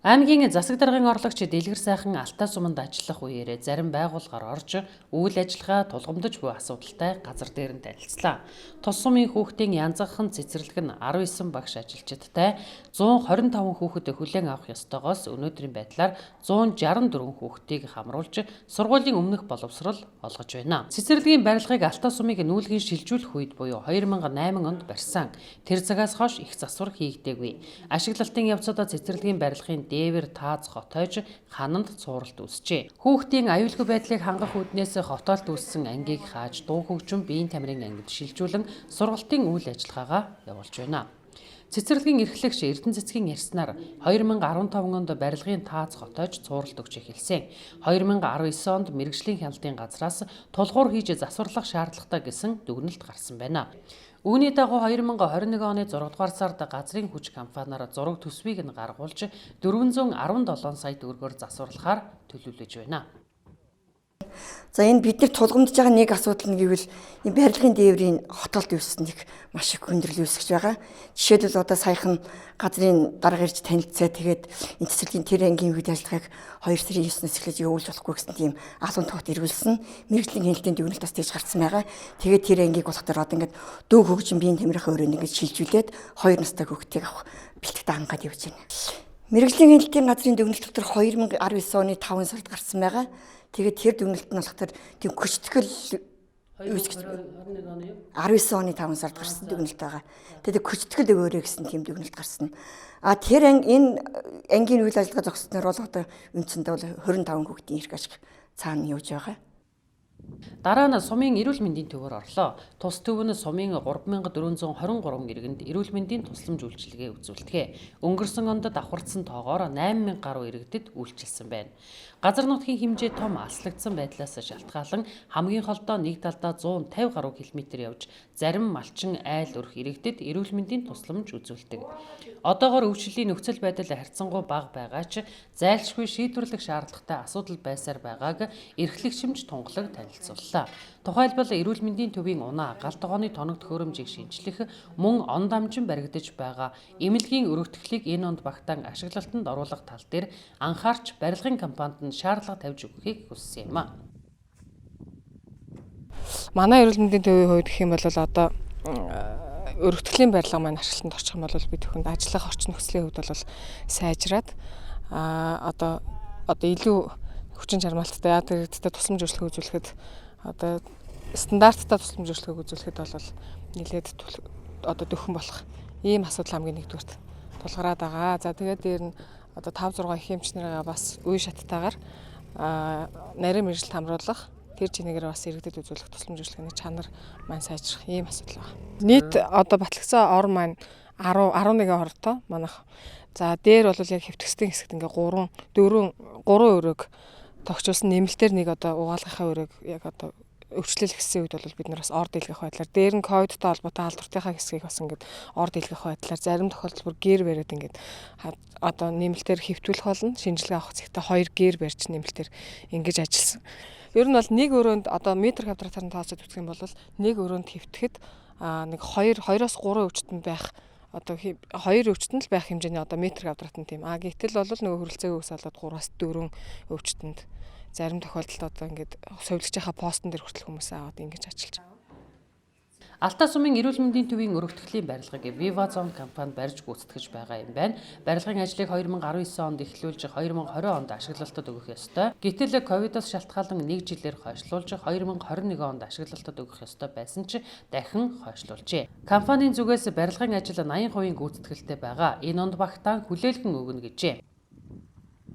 Аймгийн засаг даргын орлогч Дэлгэр сайхан Алтай суманд ажиллах үеэрээ зарим байгууллагаар орж үйл ажиллагаа тулгамдж буй асуудалтай газар дээр нь танилцлаа. Тус сумын хүүхдийн янзхан цэцэрлэг нь 19 багш ажилчидтай 125 хүүхэд хүлээн авах ёстойгоос өнөөдрийн байдлаар 164 хүүхдийг хамруулж сургуулийн өмнөх боловсрол олгож байна. Цэцэрлэгийн барилгыг Алтай сумыг нүүлгэн шилжүүлэх үед буюу 2008 онд барьсан. Тэр цагаас хойш их засвар хийгдээгүй. Ашиглалтын явцад цэцэрлэгийн барилгын дээвэр тааз хотойж хананд цууралт үүсчээ. Хүүхдийн аюулгүй байдлыг хангах үүднээс хотоолт үүссэн ангийг хааж дуу хөгжим биеийн тамирын ангид шилжүүлэн сургалтын үйл ажиллагаагаа явуулж байна. Цэцэрлэгийн эрхлэгч Эрдэнэцэцгийн ярьснаар 2015 онд барилгын тааз хотойж цууралт өгч эхэлсэн. 2019 онд мэргэжлийн хяналтын газраас тулгуур хийж засварлах шаардлагатай гэсэн дүгнэлт гарсан байна. Үүний дагуу 2021 оны 6 дугаар сард газрын хүч компаниар зураг төсвийг нь гаргуулж 417 сая төгрөгөөр засварлахаар төлөвлөж байна. За энэ бид нар тулгамдж байгаа нэг асуудал нь гэвэл энэ барилгын дээврийн хотоолт үүснэг маш их хүндрэл үүсгэж байгаа. Жишээлбэл одоо саяхан газрын дарга ирж танилцаа тэгээд энэ цэцэрлэгийн тэр ангийн үйл ажиллагааг 2 сарын 9-ноос эхлэж явуулж болохгүй гэсэн тийм алуун тогт ирүүлсэн. Мэргэжлийн хяналтын дүгнэлт бас тийж гарсан байгаа. Тэгээд тэр ангийг болох дээр одоо ингээд дөө хөгжим биеийн тамирын өрөөнд ингээд шилжүүлээд 2 настай хүүхдийг авах бэлтгэдэг ангаад явж байна. Мэргэжлийн хяналтын газрын дүгнэлт дотор 2019 оны 5 сард гарсан байгаа. Тэгээд тэр дүгнэлт нь болохоор тийм хүчтгэл 19 оны 5 сард гарсан дүгнэлт байгаа. Тэгээд хүчтгэл өгөөрэй гэсэн тийм дүгнэлт гарсан. Тэр энэ ангийн үйл ажиллагаа зогссноор бол одоо үндсэндээ бол 25 хүүхдийн эрх ашиг цаана явж байгаа. Дараа нь сумын эрүүл мэндийн төвөөр орлоо. Тус төв нь сумын 3423 иргэнд эрүүл мэндийн тусламж үйлчилгээ үзүүлдэг. Өнгөрсөн онд давхарцсан тоогоор 8000 гаруй иргэдэд үйлчилсэн байна. Газар нутгийн хэмжээ том алслагдсан байдлаас шалтгаалan хамгийн холдоо нэг талдаа 150 гаруй километр явж зарим малчин айл өрх иргэдэд эрүүл мэндийн тусламж үзүүлдэг. Одоогоор өвчлөлийн нөхцөл байдал харьцангуй бага байгаа ч зайлшгүй шийдвэрлэх шаардлагатай асуудал байсаар байгааг эрхлэгчимж тунгалаг танилцууллаа. Тухайлбал эрүүл мэндийн төвийн унаа, гал тогооны тоног төхөөрөмжийг шинжлэх, мөн он дамжин баригдаж байгаа эмнэлгийн өргөтгөлийг энэ онд багтаан ашиглалтанд оруулах тал дээр анхаарч барилгын компанид нь шаардлага тавьж өгөхийг хүссэн юм а. Манай эрүүл мэндийн төвийн хувьд гэх юм бол одоо өргөтгөлийн барилга маань ашиглалтанд орчих юм бол бид бүхэнд ажиллах орчин нөхцөлийн хувьд бол сайжраад одоо илүү хүчин чармаалттай яагаад тусламж үйлчлэг үзүүлэхэд одоо стандарттай тусламж үйлчлэг үзүүлэхэд бол нэлээд одоо дөхөн болох ийм асуудал хамгийн нэгдүгürt тулгараад байгаа. За тэгээд дээр нь одоо 5 6 их эмч нараа бас үе шаттайгаар нарийн мэргэжилт хамруулах тэр чинээгээр бас иргэдэд үзүүлэх тусламж үйлчлэгийн чанар маань сайжрах ийм асуудал байна. Нийт одоо батлагдсан ор маань 11 ортой манайх. За дээр бол яг хэвтгсдийн хэсэгт ингээ 3 өрөөг тогтчулсан нэмэлтээр нэг одоо угаалгахын өрөөг яг одоо өвчлөл гэсэн үед бол бид нар бас ор дийлгэх байдлаар дээр нь ковидтай холбоотой халдвартынхаа хэсгийг бас ингээд ор дийлгэх байдлаар зарим тохиолдолд бүр гэр бариад ингээд одоо нэмэлтээр хэвтүүлэх болно. Шинжилгээ авах зэгтээ 2 гэр барьж нэмэлтээр ингэж ажилласан. Ер нь бол нэг өрөөнд одоо метр квадратаар тооцоод үзэх юм бол нэг өрөөнд хэвтгэхэд нэг 2-оос 3 өвчтөнд байх одоо 2 өвчтөнд л байх хэмжээний одоо метр квадратын тийм. Гэтэл бол нөгөө хөрөлцөөгөө үсэлээд 3-аас 4 өвчтөнд зарим тохиолдолд одоо ингээд совилгчийнхаа постн дээр хүртэл хүмүүс аваад ингэж ажиллаж байгаа. Алтай сумын эрүүл мэндийн төвийн өргөтгөлийн барилгыг Vivazone компани барьж гүйцэтгэж байгаа юм байна. Барилгын ажлыг 2019 онд эхлүүлж 2020 онд ашиглалтад өгөх ёстой. Гэтэл ковидоос шалтгаалan 1 жилээр хойшлуулж 2021 онд ашиглалтад өгөх ёстой байсан ч дахин хойшлуулжээ. Компанийн зүгээс барилгын ажил 80% гүйцэтгэлтэй байгаа. Энэ онд багтаан хүлээлгэн өгнө гэжээ.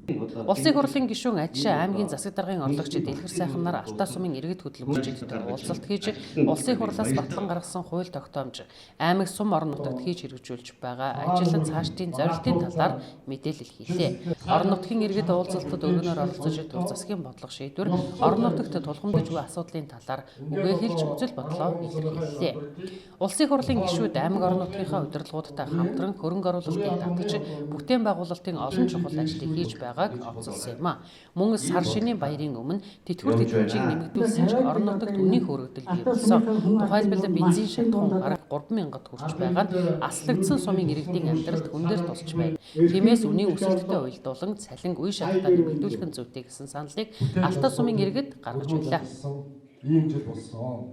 Улсын хурлын гишүүн Ажишаа аймгийн засаг даргын орлогч Дэлгэр сайхан нар Алтай сумын иргэд хөдөлмөрчдөд уулзалт хийж улсын хурлаас батлан гаргасан хууль тогтоомж аймаг сум орон нутагт хийж хэрэгжүүлж байгаа ажил цаашдын зорилтын талаар мэдээлэл хийлээ. Орон нутгийн иргэд уулзалтад өргөнөөр оролцож төв засгийн бодлого шийдвэр орон нутагт тулгамдж буй асуудлын талаар үгээ хэлж үзэл бодлоо илэрхийллээ. Улсын хурлын гишүүд аймаг орон нутгийнхаа удирдлагуудтай хамтран хөрөнгө оруулалтыг татаж бүтээн байгуулалтын олон чухал ажлыг хийж байгаа байгааг онцолсон юм а. Мөн сар шинийн баярын өмнө тэтгэвэр тэтгэмжийг нэмэгдүүлсэн ч орон нутагт үнийн хөрөгдөл бий болсон. Тухайлбал бензин шатхуун бараг 3,000-д хүрч байгаа нь аслагдсан сумын иргэдийн амьдралд хүн дээр тусч байна. Тиймээс үнийн өсөлттэй уялдуулан цалин үе шаттай нэмэгдүүлэх нь зүйтэй гэсэн саналыг Алтай сумын иргэд гаргаж байлаа. Ийм жил болсон.